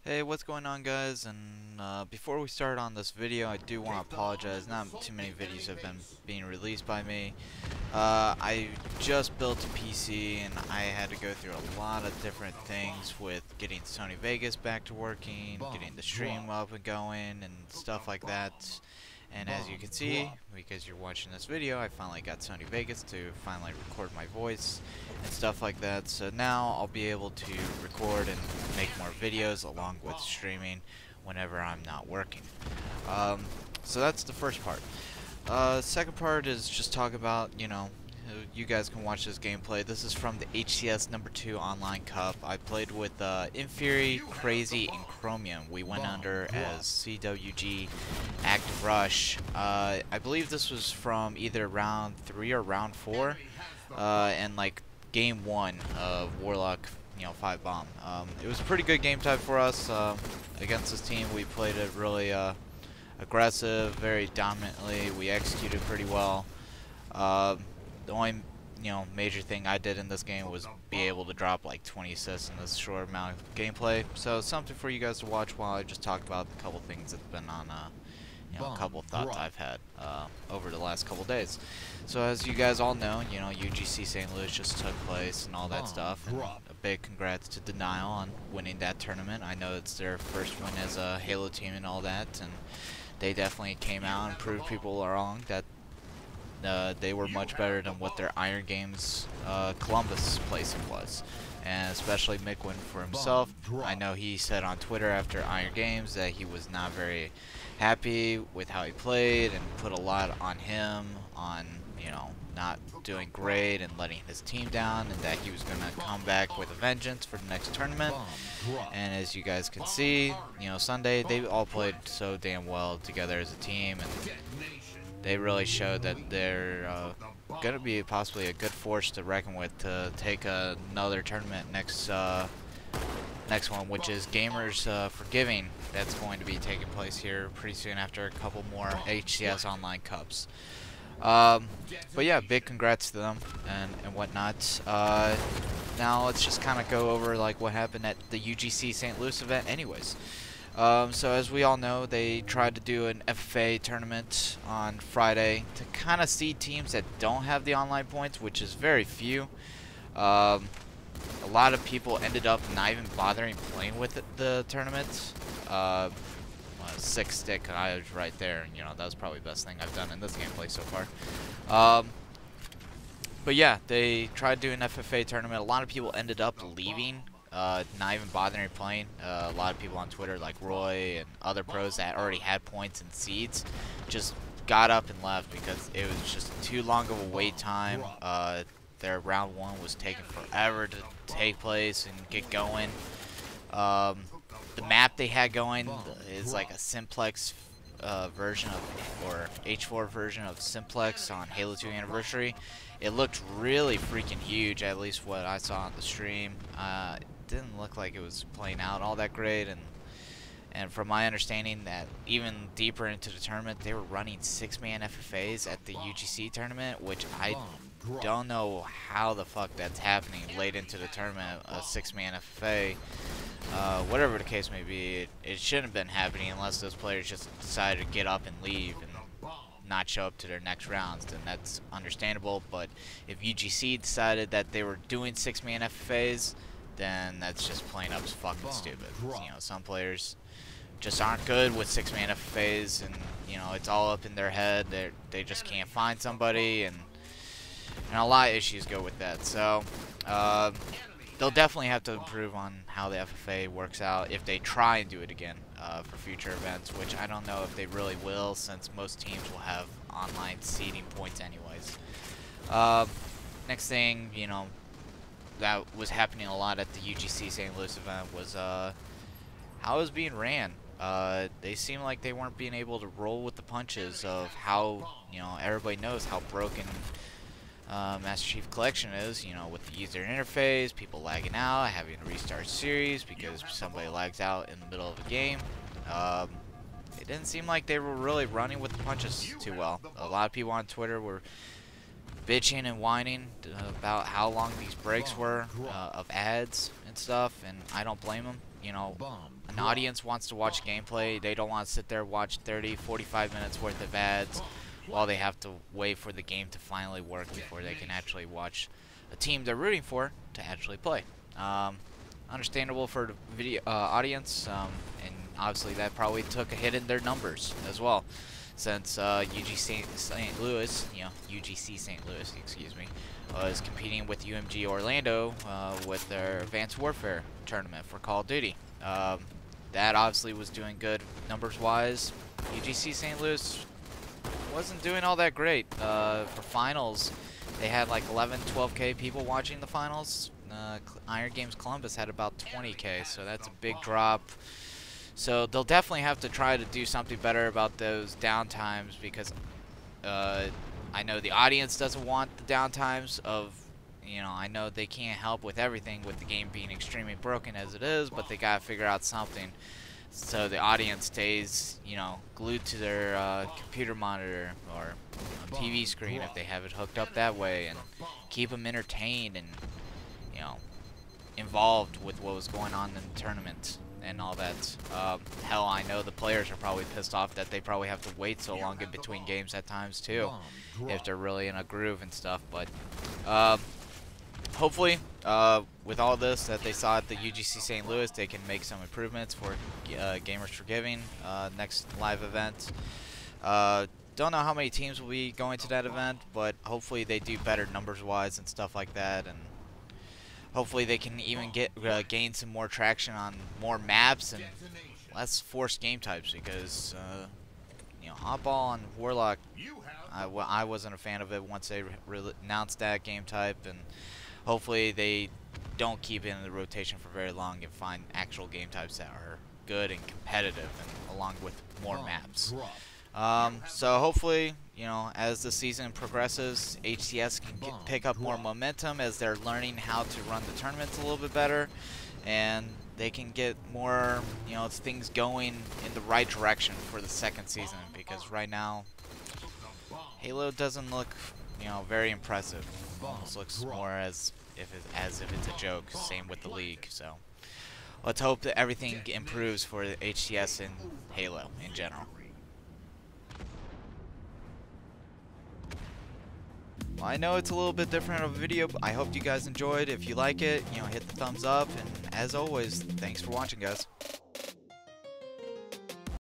Hey, what's going on, guys? And before we start on this video, I do want to apologize. Not too many videos have been being released by me. I just built a PC and I had to go through a lot of different things with getting Sony Vegas back to working, getting the stream up and going, and stuff like that. And as you can see, because you're watching this video, I finally got Sony Vegas to finally record my voice and stuff like that. So now I'll be able to record and make more videos along with streaming whenever I'm not working. So that's the first part. Second part is just talk about, you guys can watch this gameplay. This is from the HCS #2 Online Cup. I played with Infury, Crazy, and Chromium. We went under as CWG Active Rush. I believe this was from either round 3 or round 4, and like game 1 of Warlord 5 Bomb. It was a pretty good game type for us against this team. We played it really aggressive, very dominantly. We executed pretty well. The only major thing I did in this game was be able to drop like 20 assists in this short amount of gameplay. So something for you guys to watch while I just talk about a couple things that's been on a couple thoughts I've had over the last couple days. So as you guys all know, UGC St. Louis just took place and all that stuff. And a big congrats to Denial on winning that tournament. I know it's their first win as a Halo team and all that, and they definitely came out and proved people wrong that they were much better than what their Iron Games Columbus placing was. And especially Mick win for himself. I know he said on Twitter after Iron Games that he was not very happy with how he played and put a lot on him on not doing great and letting his team down, and that he was going to come back with a vengeance for the next tournament. And as you guys can see, Sunday they all played so damn well together as a team, and they really showed that they're going to be possibly a good force to reckon with to take another tournament next one, which is Gamers for Giving. That's going to be taking place here pretty soon after a couple more HCS Online Cups. But yeah, big congrats to them and whatnot. Now let's just kind of go over like what happened at the UGC St. Louis event anyways. So as we all know, they tried to do an FFA tournament on Friday to kind of seed teams that don't have the online points, which is very few. A lot of people ended up not even bothering playing with the tournament. 6-stick I was right there, that was probably the best thing I've done in this gameplay so far. But yeah, they tried doing an FFA tournament. A lot of people ended up leaving, not even bothering playing. A lot of people on Twitter, like Roy and other pros that already had points and seeds, just got up and left because it was just too long of a wait time. Their round 1 was taking forever to take place and get going. The map they had going is like a simplex version of, or H4 version of simplex on Halo 2 Anniversary. It looked really freaking huge, at least what I saw on the stream. It didn't look like it was playing out all that great, and from my understanding that even deeper into the tournament, they were running 6-man FFAs at the UGC tournament, which I don't know how the fuck that's happening late into the tournament, a 6-man FFA. Whatever the case may be, it shouldn't have been happening unless those players just decided to get up and leave and not show up to their next rounds, then that's understandable. But if UGC decided that they were doing 6-man FFAs, then that's just plain up fucking stupid. Some players just aren't good with 6-man FFAs, and it's all up in their head. They just can't find somebody, and a lot of issues go with that. So they'll definitely have to improve on how the FFA works out if they try and do it again for future events, which I don't know if they really will, since most teams will have online seeding points anyways. Next thing, that was happening a lot at the UGC St. Louis event was how it was being ran. They seemed like they weren't being able to roll with the punches of how, everybody knows how broken Master Chief Collection is, with the user interface, people lagging out, having to restart series because somebody lags out in the middle of a game. It didn't seem like they were really running with the punches too well. A lot of people on Twitter were bitching and whining about how long these breaks were of ads and stuff, and I don't blame them. an audience wants to watch gameplay. They don't want to sit there and watch 30, 45 minutes worth of ads while they have to wait for the game to finally work before they can actually watch a team they're rooting for to actually play. Understandable for the video audience, and obviously that probably took a hit in their numbers as well, since UGC St. Louis, UGC St. Louis, excuse me, was competing with UMG Orlando with their Advanced Warfare tournament for Call of Duty. That obviously was doing good numbers-wise. UGC St. Louis wasn't doing all that great. For finals, they had like 11, 12K people watching the finals. Iron Games Columbus had about 20K, so that's a big drop. So they'll definitely have to try to do something better about those downtimes, because I know the audience doesn't want the downtimes of, I know they can't help with everything with the game being extremely broken as it is, but they gotta figure out something so the audience stays, glued to their computer monitor or TV screen if they have it hooked up that way, and keep them entertained and, involved with what was going on in the tournament and all that. Hell, I know the players are probably pissed off that they probably have to wait so long in between games at times too, if they're really in a groove and stuff. But hopefully, with all this that they saw at the UGC St. Louis, they can make some improvements for Gamers for Giving next live event. Don't know how many teams will be going to that event, but hopefully they do better numbers-wise and stuff like that, and hopefully they can even gain some more traction on more maps and less forced game types, because Hotball and Warlock, I wasn't a fan of it once they announced that game type, and hopefully they don't keep it in the rotation for very long and find actual game types that are good and competitive, and along with more maps. So hopefully, as the season progresses, HCS can pick up more momentum as they're learning how to run the tournaments a little bit better, and they can get more, things going in the right direction for the second season, because right now, Halo doesn't look, very impressive. It almost looks more as if it's a joke. Same with the league. So let's hope that everything improves for the HCS and Halo in general. Well, I know it's a little bit different of a video, but I hope you guys enjoyed. If you like it, hit the thumbs up, and as always, thanks for watching, guys.